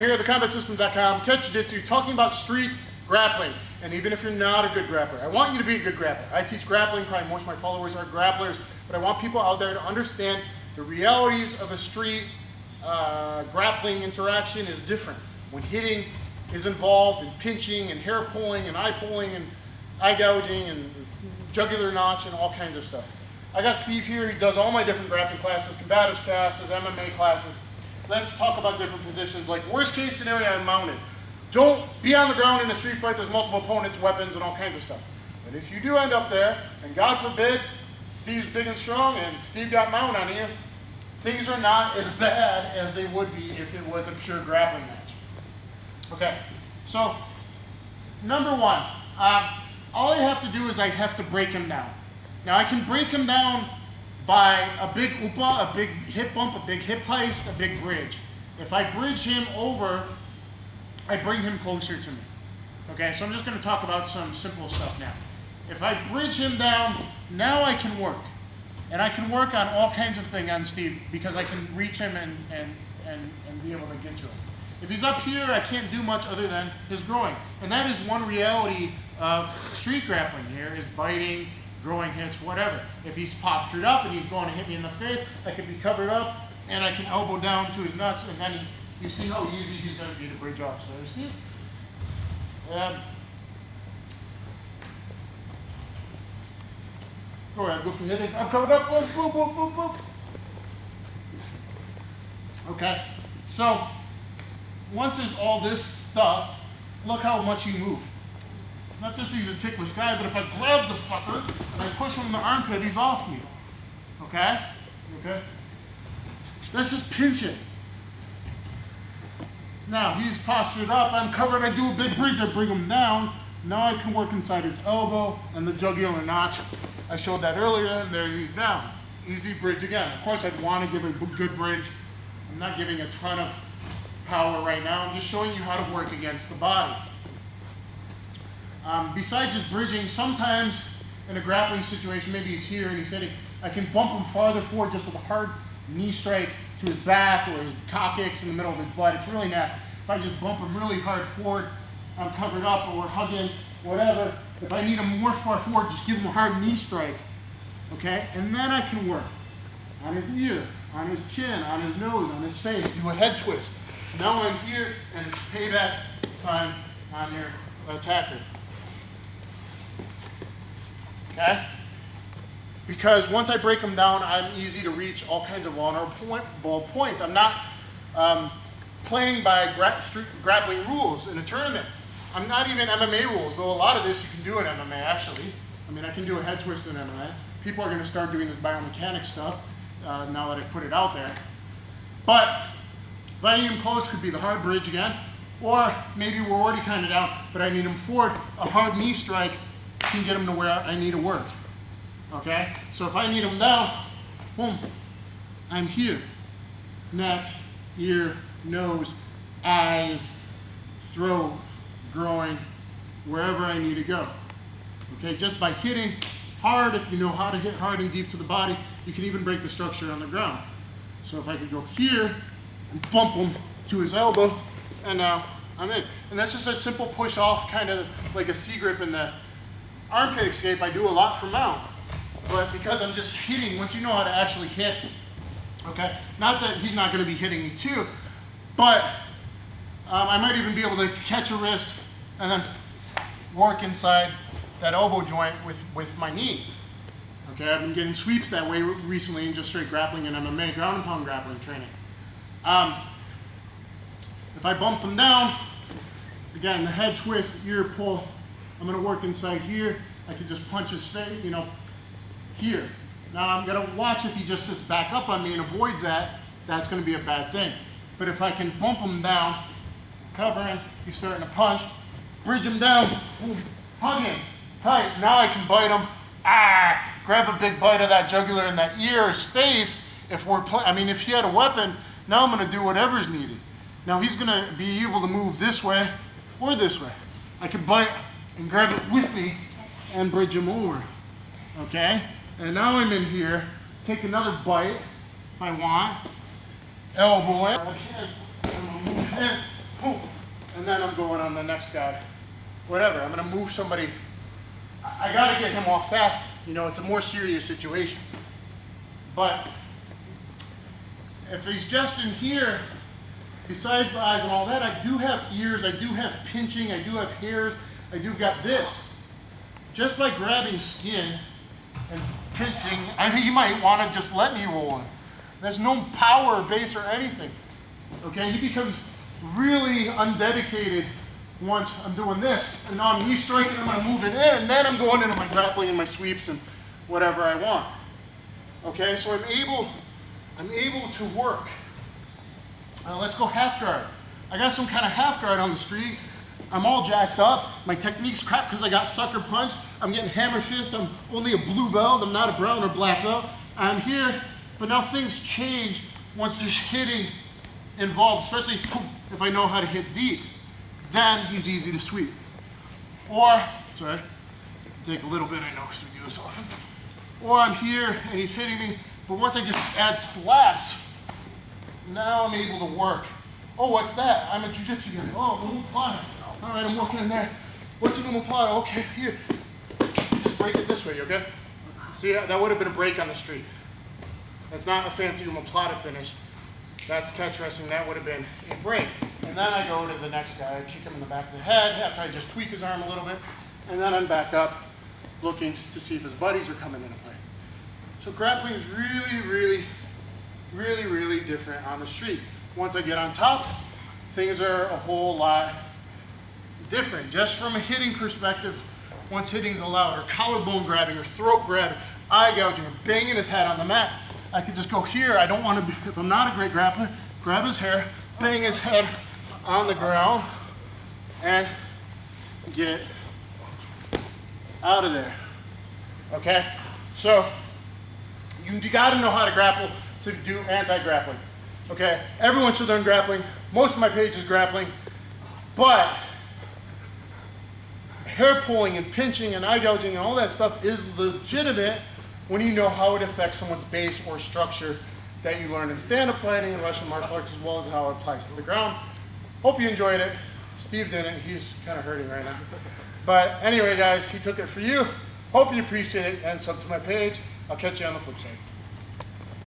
Here at the CombatSystem.com, Catch-Jitsu, talking about street grappling. And even if you're not a good grappler, I want you to be a good grappler. I teach grappling, probably most of my followers are grapplers, but I want people out there to understand the realities of a street grappling interaction is different. When hitting is involved, and pinching, and hair pulling, and eye pulling, and eye gouging, and jugular notch, and all kinds of stuff. I got Steve here, he does all my different grappling classes, Combatives classes, MMA classes. Let's talk about different positions. Like worst case scenario, I'm mounted. Don't be on the ground in a street fight. There's multiple opponents, weapons, and all kinds of stuff. But if you do end up there, and God forbid, Steve's big and strong, and Steve got mount on you, things are not as bad as they would be if it was a pure grappling match. Okay, so number one, all I have to do is I have to break him down. Now I can break him down by a big upa, a big hip bump, a big hip heist, a big bridge. If I bridge him over, I bring him closer to me. Okay, so I'm just going to talk about some simple stuff now. If I bridge him down, now I can work. And I can work on all kinds of things on Steve because I can reach him and be able to get to him. If he's up here, I can't do much other than his groin. And that is one reality of street grappling here, is biting, growing hits, whatever. If he's postured up and he's going to hit me in the face, I can be covered up and I can elbow down to his nuts, and then you see how easy he's going to be to bridge off. So you see? Go ahead, go for hitting. I'm covered up. Boom, boom, boom, boom, boom. Okay, so once it's all this stuff, look how much he moves. Not just he's a ticklish guy, but if I grab the fucker and I push him in the armpit, he's off me. Okay? Okay? Let's just pinch it. Now, he's postured up, I'm covered, I do a big bridge, I bring him down. Now I can work inside his elbow and the jugular notch. I showed that earlier, and there he's down. Easy bridge again. Of course, I'd want to give a good bridge. I'm not giving a ton of power right now. I'm just showing you how to work against the body. Besides just bridging, sometimes in a grappling situation, maybe he's here and he's hitting, I can bump him farther forward just with a hard knee strike to his back or his coccyx in the middle of his butt. It's really nasty. If I just bump him really hard forward, I'm covered up, or we're hugging, whatever. If I need him more far forward, just give him a hard knee strike. Okay? And then I can work on his ear, on his chin, on his nose, on his face, do a head twist. Now I'm here, and it's payback time on your attacker. Okay? Because once I break them down, I'm easy to reach all kinds of vulnerable points. I'm not playing by street grappling rules in a tournament. I'm not even MMA rules, though a lot of this you can do in MMA, actually. I mean, I can do a head twist in MMA. People are going to start doing this biomechanics stuff now that I put it out there. But if I need him close, could be the hard bridge again. Or maybe we're already kind of down, but I need him forward. A hard knee strike can get him to where I need to work. Okay? So if I need him down, boom, I'm here. Neck, ear, nose, eyes, throat, groin, wherever I need to go. Okay? Just by hitting hard, if you know how to hit hard and deep to the body, you can even break the structure on the ground. So if I could go here and bump him to his elbow, and now I'm in. And that's just a simple push off, kind of like a C-grip in the armpit escape. I do a lot for mount. But because I'm just hitting, once you know how to actually hit, okay, not that he's not going to be hitting me too, but I might even be able to catch a wrist and then work inside that elbow joint with my knee. Okay, I've been getting sweeps that way recently in just straight grappling and MMA, ground and pound grappling training. If I bump them down, again, the head twist, ear pull, I'm going to work inside here. I can just punch his face, you know, here. Now I'm going to watch if he just sits back up on me and avoids that, that's going to be a bad thing. But if I can bump him down, cover him, he's starting to punch, bridge him down, boom, hug him, tight. Now I can bite him, grab a big bite of that jugular in that ear, his face. If we're if he had a weapon, now I'm going to do whatever's needed. Now he's going to be able to move this way or this way. I can bite and grab it with me and bridge him over. Okay? And now I'm in here, take another bite if I want, elbow it, move in, going on the next guy. Whatever, I'm gonna move somebody. I gotta get him off fast. You know, it's a more serious situation. But if he's just in here, besides the eyes and all that, I do have ears, I do have pinching, I do have hairs, I do got this. Just by grabbing skin and pinching, I mean, you might want to just let me roll him. There's no power or base or anything. Okay, he becomes really undedicated once I'm doing this. And now I'm knee striking, I'm gonna move it in, and then I'm going into my grappling and my sweeps and whatever I want. Okay, so I'm able to work. Let's go half guard. I got some kind of half guard on the street. I'm all jacked up. My technique's crap because I got sucker punched. I'm getting hammer fist. I'm only a blue belt. I'm not a brown or black belt. I'm here, but now things change once there's hitting involved, especially if I know how to hit deep. Then he's easy to sweep. Or, sorry, take a little bit, I know because we do this often. Or I'm here and he's hitting me, but once I just add slaps, now I'm able to work. Oh, what's that? I'm a jiu-jitsu guy. Oh, omoplata. All right, I'm working in there. What's an omoplata? Okay, here. Just break it this way, you okay? See, that would have been a break on the street. That's not a fancy omoplata finish. That's catch wrestling. That would have been a break. And then I go to the next guy. I kick him in the back of the head after I just tweak his arm a little bit. And then I'm back up looking to see if his buddies are coming into play. So grappling is really different on the street. Once I get on top, things are a whole lot different. Just from a hitting perspective, once hitting is allowed, or collarbone grabbing, or throat grabbing, eye gouging, or banging his head on the mat, I could just go here. I don't want to be, if I'm not a great grappler, grab his hair, bang his head on the ground, and get out of there. Okay? So, you gotta know how to grapple to do anti-grappling. Okay? Everyone should learn grappling. Most of my page is grappling. But hair pulling and pinching and eye gouging and all that stuff is legitimate when you know how it affects someone's base or structure that you learn in stand-up fighting and Russian martial arts, as well as how it applies to the ground. Hope you enjoyed it. Steve didn't. He's kind of hurting right now. But anyway, guys, he took it for you. Hope you appreciate it and sub to my page. I'll catch you on the flip side.